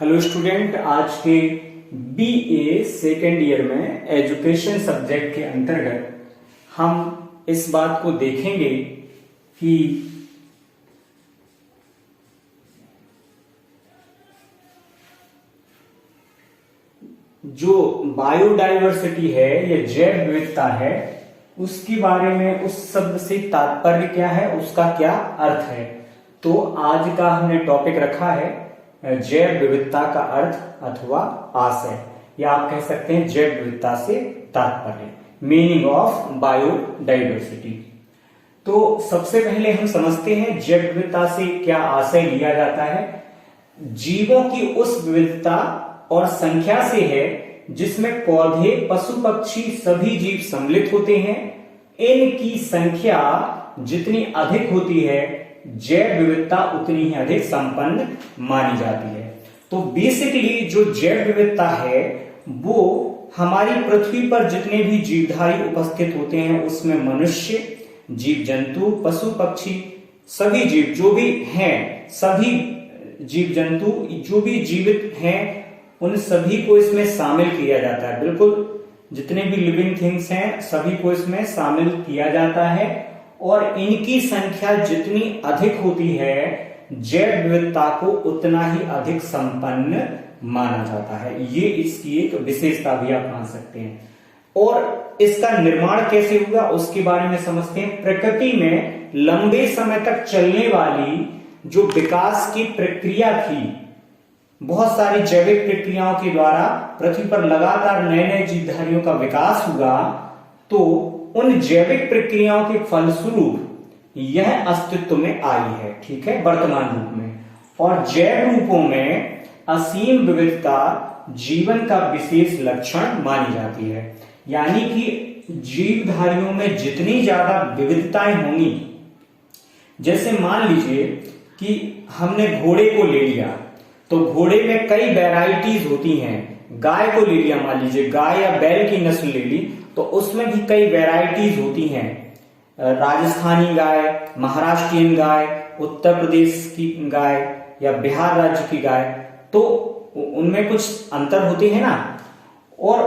Hello student, आज के BA second year में एजुकेशन सब्जेक्ट के अंतर्गत हम इस बात को देखेंगे कि जो बायोडाइवर्सिटी है या जैव विविधता है उसके बारे में, उस शब्द से तात्पर्य क्या है, उसका क्या अर्थ है। तो आज का हमने टॉपिक रखा है जैव विविधता का अर्थ अथवा आशय, या आप कह सकते हैं जैव विविधता से तात्पर्य, मीनिंग ऑफ बायोडाइवर्सिटी। तो सबसे पहले हम समझते हैं जैव विविधता से क्या आशय लिया जाता है। जीवों की उस विविधता और संख्या से है जिसमें पौधे, पशु पक्षी सभी जीव सम्मिलित होते हैं। इनकी संख्या जितनी अधिक होती है जैव विविधता उतनी ही अधिक संपन्न मानी जाती है। तो बेसिकली जो जैव विविधता है वो हमारी पृथ्वी पर जितने भी जीवधारी उपस्थित होते हैं उसमें मनुष्य, जीव जंतु, पशु पक्षी सभी जीव जो भी हैं, सभी जीव जंतु जो भी जीवित हैं उन सभी को इसमें शामिल किया जाता है। बिल्कुल जितने भी लिविंग थिंग्स हैं सभी को इसमें शामिल किया जाता है, और इनकी संख्या जितनी अधिक होती है जैव विविधता को उतना ही अधिक संपन्न माना जाता है। ये इसकी एक विशेषता भी आप मान सकते हैं। और इसका निर्माण कैसे हुआ उसके बारे में समझते हैं। प्रकृति में लंबे समय तक चलने वाली जो विकास की प्रक्रिया थी, बहुत सारी जैविक प्रक्रियाओं के द्वारा पृथ्वी पर लगातार नए नए जीवधारियों का विकास हुआ। तो उन जैविक प्रक्रियाओं के फलस्वरूप यह अस्तित्व में आई है, ठीक है, वर्तमान रूप में। और जैव रूपों में असीम विविधता जीवन का विशेष लक्षण मानी जाती है। यानी कि जीवधारियों में जितनी ज्यादा विविधताएं होंगी, जैसे मान लीजिए कि हमने घोड़े को ले लिया तो घोड़े में कई वैरायटीज होती हैं। गाय को ले लिया, मान लीजिए गाय या बैल की नस्ल ले ली तो उसमें भी कई वैरायटीज होती हैं। राजस्थानी गाय, महाराष्ट्रियन गाय, उत्तर प्रदेश की गाय या बिहार राज्य की गाय, तो उनमें कुछ अंतर होते हैं ना। और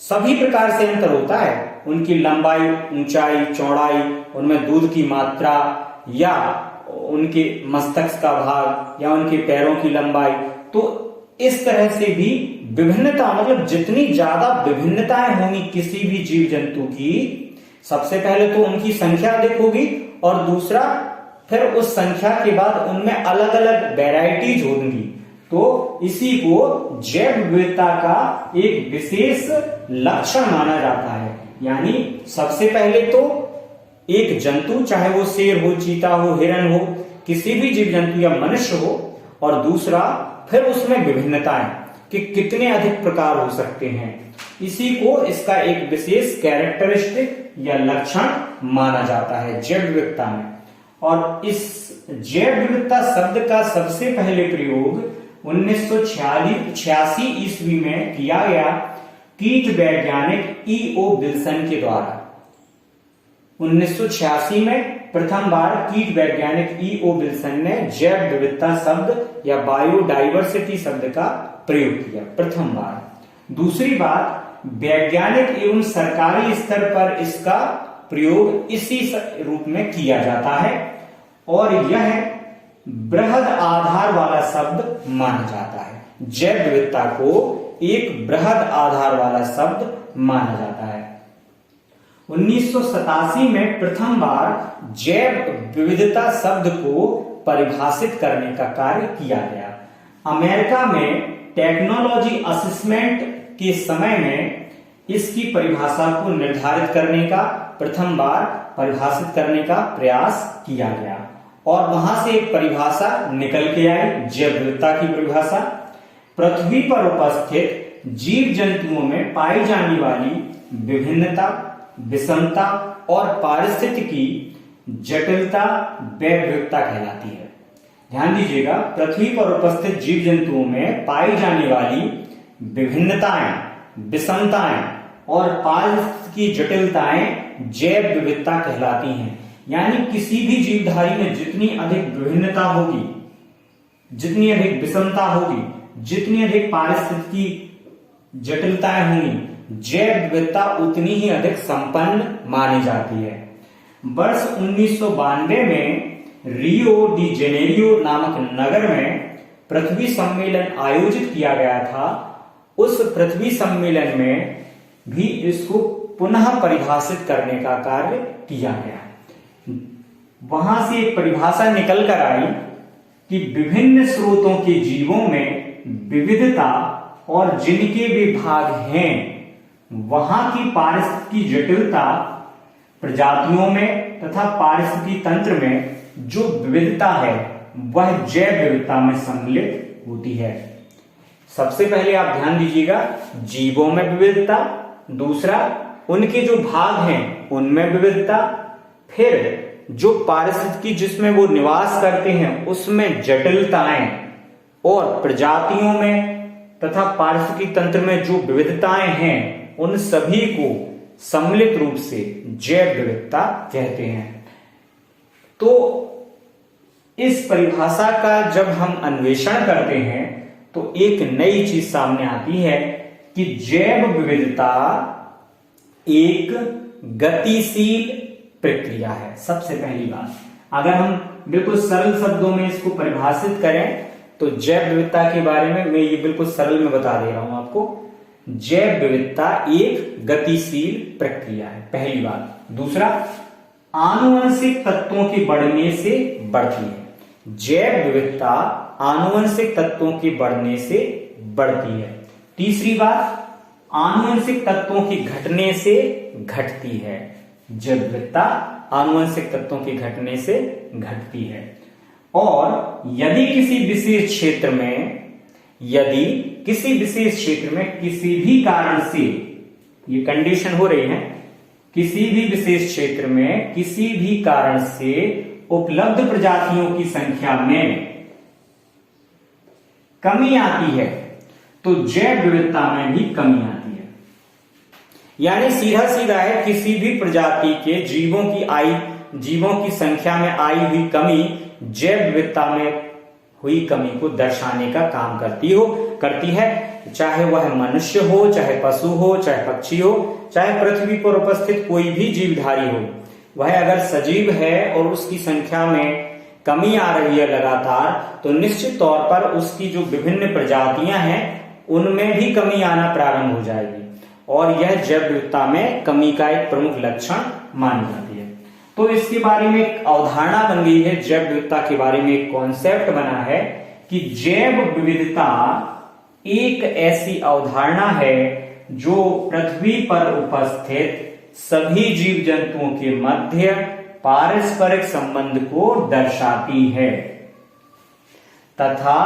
सभी प्रकार से अंतर होता है, उनकी लंबाई, ऊंचाई, चौड़ाई, उनमें दूध की मात्रा, या उनके मस्तक का भाग, या उनके पैरों की लंबाई। तो इस तरह से भी विभिन्नता, मतलब जितनी ज्यादा विभिन्नताएं होंगी किसी भी जीव जंतु की, सबसे पहले तो उनकी संख्या अधिक होगी, और दूसरा फिर उस संख्या के बाद उनमें अलग अलग वैरायटीज होंगी। तो इसी को जैव विविधता का एक विशेष लक्षण माना जाता है। यानी सबसे पहले तो एक जंतु, चाहे वो शेर हो, चीता हो, हिरण हो, किसी भी जीव जंतु या मनुष्य हो, और दूसरा फिर उसमें विभिन्नताएं कि कितने अधिक प्रकार हो सकते हैं, इसी को इसका एक विशेष कैरेक्टरिस्टिक या लक्षण माना जाता है जैव विविधता में। और इस जैव विविधता शब्द का सबसे पहले प्रयोग 1986 ईस्वी में किया गया कीट वैज्ञानिक E.O. विल्सन के द्वारा। 1986 में प्रथम बार कीट वैज्ञानिक E.O. विल्सन ने जैव विविधता शब्द या बायोडाइवर्सिटी शब्द का प्रयोग किया, प्रथम बार। दूसरी बात, वैज्ञानिक एवं सरकारी स्तर पर इसका प्रयोग इसी रूप में किया जाता है, और यह बृहद आधार वाला शब्द माना जाता है। जैव विविधता को एक बृहद आधार वाला शब्द माना जाता है। 1987 में प्रथम बार जैव विविधता शब्द को परिभाषित करने का कार्य किया गया। अमेरिका में टेक्नोलॉजी असेसमेंट के समय में इसकी परिभाषा को निर्धारित करने का, प्रथम बार परिभाषित करने का प्रयास किया गया, और वहां से एक परिभाषा निकल के आई, जैव विविधता की परिभाषा। पृथ्वी पर उपस्थित जीव जंतुओं में पाई जाने वाली विभिन्नता, विषमता और पारिस्थितिकी जटिलता जैव विविधता कहलाती है। ध्यान दीजिएगा, पृथ्वी पर उपस्थित जीव जंतुओं में पाई जाने वाली विभिन्नताएं, विषमताएं और पारिस्थितिकी जटिलताएं जैव विविधता कहलाती हैं। यानी किसी भी जीवधारी में जितनी अधिक विभिन्नता होगी, जितनी अधिक विषमता होगी, जितनी अधिक पारिस्थितिकी जटिलताएं होंगी, जैव विविधता उतनी ही अधिक संपन्न मानी जाती है। वर्ष 1992 में रियो डी जेनेरियो नामक नगर में पृथ्वी सम्मेलन आयोजित किया गया था। उस पृथ्वी सम्मेलन में भी इसको पुनः परिभाषित करने का कार्य किया गया। वहां से एक परिभाषा निकल कर आई कि विभिन्न स्रोतों के जीवों में विविधता और जिनके विभाग हैं वहां की पारिस्थितिकी जटिलता, प्रजातियों में तथा पारिस्थितिकी तंत्र में जो विविधता है वह जैव विविधता में सम्मिलित होती है। सबसे पहले आप ध्यान दीजिएगा, जीवों में विविधता, दूसरा उनके जो भाग हैं उनमें विविधता, फिर जो पारिस्थितिकी जिसमें वो निवास करते हैं उसमें जटिलताएं, और प्रजातियों में तथा पारिस्थितिकी तंत्र में जो विविधताएं हैं उन सभी को सम्मिलित रूप से जैव विविधता कहते हैं। तो इस परिभाषा का जब हम अन्वेषण करते हैं तो एक नई चीज सामने आती है कि जैव विविधता एक गतिशील प्रक्रिया है। सबसे पहली बात, अगर हम बिल्कुल सरल शब्दों में इसको परिभाषित करें तो जैव विविधता के बारे में मैं ये बिल्कुल सरल में बता दे रहा हूं आपको। जैव विविधता एक गतिशील प्रक्रिया है, पहली बात। दूसरा, आनुवंशिक तत्वों के बढ़ने से बढ़ती है। जैव विविधता आनुवंशिक तत्वों के बढ़ने से बढ़ती है। तीसरी बात, आनुवंशिक तत्वों के घटने से घटती है। जैव विविधता आनुवंशिक तत्वों के घटने से घटती है। और यदि किसी विशेष क्षेत्र में किसी भी कारण से, ये कंडीशन हो रही है, किसी भी विशेष क्षेत्र में किसी भी कारण से उपलब्ध प्रजातियों की संख्या में कमी आती है तो जैव विविधता में भी कमी आती है। यानी सीधा सीधा है, किसी भी प्रजाति के जीवों की संख्या में आई हुई कमी जैव विविधता में हुई कमी को दर्शाने का काम करती है। चाहे वह मनुष्य हो, चाहे पशु हो, चाहे पक्षी हो, चाहे पृथ्वी पर उपस्थित कोई भी जीवधारी हो, वह अगर सजीव है और उसकी संख्या में कमी आ रही है लगातार, तो निश्चित तौर पर उसकी जो विभिन्न प्रजातियां हैं उनमें भी कमी आना प्रारंभ हो जाएगी, और यह जैव विविधता में कमी का एक प्रमुख लक्षण मानी जाती है। तो इसके बारे में एक अवधारणा बन गई है, जैव विविधता के बारे में एक कॉन्सेप्ट बना है कि जैव विविधता एक ऐसी अवधारणा है जो पृथ्वी पर उपस्थित सभी जीव जंतुओं के मध्य पारस्परिक संबंध को दर्शाती है तथा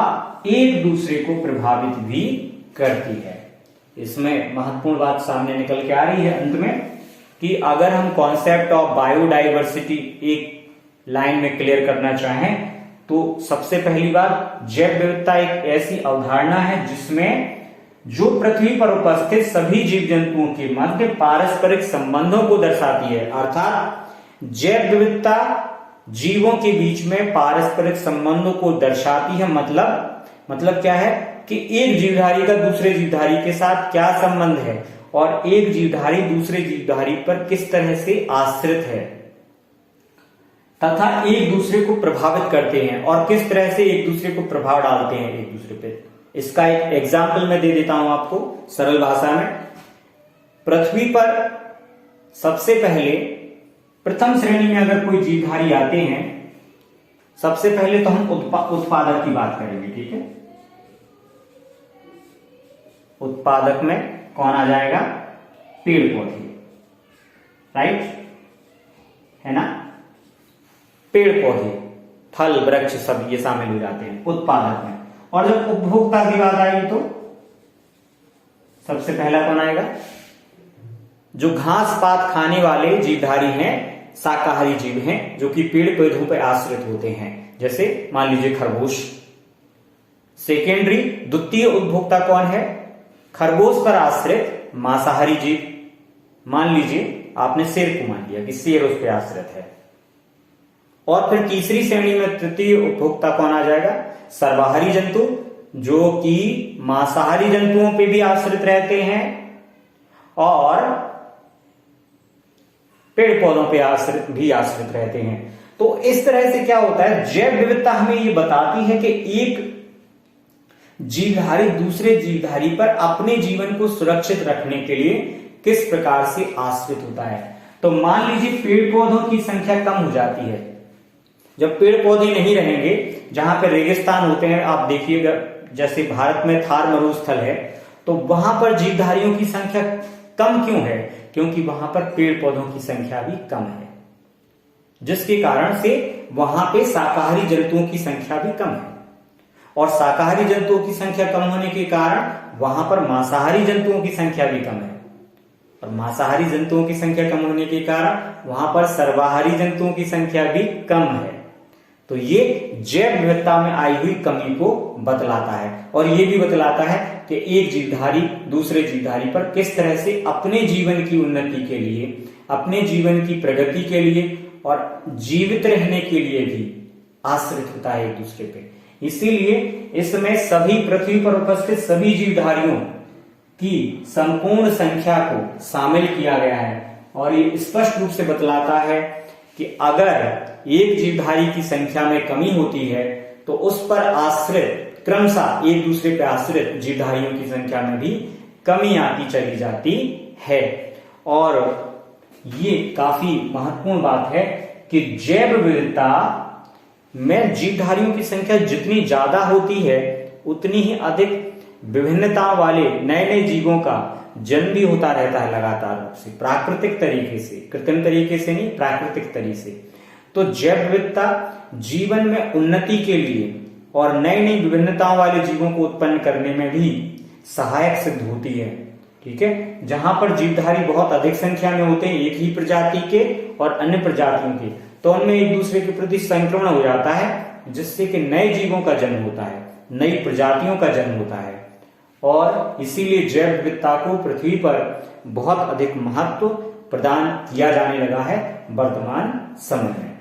एक दूसरे को प्रभावित भी करती है। इसमें महत्वपूर्ण बात सामने निकल के आ रही है अंत में कि अगर हम कॉन्सेप्ट ऑफ बायोडाइवर्सिटी एक लाइन में क्लियर करना चाहें तो सबसे पहली बात, जैव विविधता एक ऐसी अवधारणा है जिसमें जो पृथ्वी पर उपस्थित सभी जीव जंतुओं के मध्य पारस्परिक संबंधों को दर्शाती है। अर्थात जैव विविधता जीवों के बीच में पारस्परिक संबंधों को दर्शाती है। मतलब क्या है कि एक जीवधारी का दूसरे जीवधारी के साथ क्या संबंध है और एक जीवधारी दूसरे जीवधारी पर किस तरह से आश्रित है तथा एक दूसरे को प्रभावित करते हैं और किस तरह से एक दूसरे को प्रभाव डालते हैं एक दूसरे पे। इसका एक एग्जाम्पल मैं दे देता हूं आपको सरल भाषा में। पृथ्वी पर सबसे पहले प्रथम श्रेणी में अगर कोई जीवधारी आते हैं, सबसे पहले तो हम उत्पादक की बात करेंगे, ठीक है। उत्पादक में कौन आ जाएगा? पेड़ पौधे, राइट, है ना। पेड़ पौधे, फल, वृक्ष सब ये शामिल हो जाते हैं उत्पादक में। और जब उपभोक्ता की बात आएगी तो सबसे पहला कौन आएगा? जो घास पात खाने वाले जीवधारी हैं, शाकाहारी जीव हैं, जो कि पेड़ पौधों पर आश्रित होते हैं, जैसे मान लीजिए खरगोश। सेकेंडरी, द्वितीय उपभोक्ता कौन है? खरगोश पर आश्रित मांसाहारी जीव। मान लीजिए आपने शेर को मान लिया कि शेर उस पर आश्रित है। और फिर तीसरी श्रेणी में तृतीय उपभोक्ता कौन आ जाएगा? सर्वाहारी जंतु, जो कि मांसाहारी जंतुओं पे भी आश्रित रहते हैं और पेड़ पौधों पे भी आश्रित रहते हैं। तो इस तरह से क्या होता है, जैव विविधता हमें ये बताती है कि एक जीवधारी दूसरे जीवधारी पर अपने जीवन को सुरक्षित रखने के लिए किस प्रकार से आश्रित होता है। तो मान लीजिए पेड़ पौधों की संख्या कम हो जाती है, जब पेड़ पौधे नहीं रहेंगे, जहां पर रेगिस्तान होते हैं, आप देखिएगा जैसे भारत में थार मरुस्थल है, तो वहां पर जीवधारियों की संख्या कम क्यों है, क्योंकि वहां पर पेड़ पौधों की संख्या भी कम है, जिसके कारण से वहां पे शाकाहारी जंतुओं की संख्या भी कम है। और शाकाहारी जंतुओं की संख्या कम होने के कारण वहां पर मांसाहारी जंतुओं की संख्या भी कम है, और मांसाहारी जंतुओं की संख्या कम होने के कारण वहां पर सर्वाहारी जंतुओं की संख्या भी कम है। तो ये जैव विविधता में आई हुई कमी को बतलाता है, और ये भी बतलाता है कि एक जीवधारी दूसरे जीवधारी पर किस तरह से अपने जीवन की उन्नति के लिए, अपने जीवन की प्रगति के लिए और जीवित रहने के लिए भी आश्रित होता है एक दूसरे पे। इसीलिए इसमें सभी पृथ्वी पर उपस्थित सभी जीवधारियों की संपूर्ण संख्या को शामिल किया गया है, और ये स्पष्ट रूप से बतलाता है कि अगर एक जीवधारी की संख्या में कमी होती है तो उस पर आश्रित क्रमशः एक दूसरे पर आश्रित जीवधारियों की संख्या में भी कमी आती चली जाती है। और ये काफी महत्वपूर्ण बात है कि जैव विविधता में जीवधारियों की संख्या जितनी ज्यादा होती है उतनी ही अधिक विभिन्नता वाले नए नए जीवों का जन्म भी होता रहता है लगातार रूप से, प्राकृतिक तरीके से, कृत्रिम तरीके से नहीं, प्राकृतिक तरीके से। तो जैव विविधता जीवन में उन्नति के लिए और नई नई विभिन्नताओं वाले जीवों को उत्पन्न करने में भी सहायक सिद्ध होती है। ठीक है, जहां पर जीवधारी बहुत अधिक संख्या में होते हैं एक ही प्रजाति के और अन्य प्रजातियों के, तो उनमें एक दूसरे के प्रति संक्रमण हो जाता है, जिससे कि नए जीवों का जन्म होता है, नई प्रजातियों का जन्म होता है। और इसीलिए जैव विविधता को पृथ्वी पर बहुत अधिक महत्व प्रदान किया जाने लगा है वर्तमान समय में।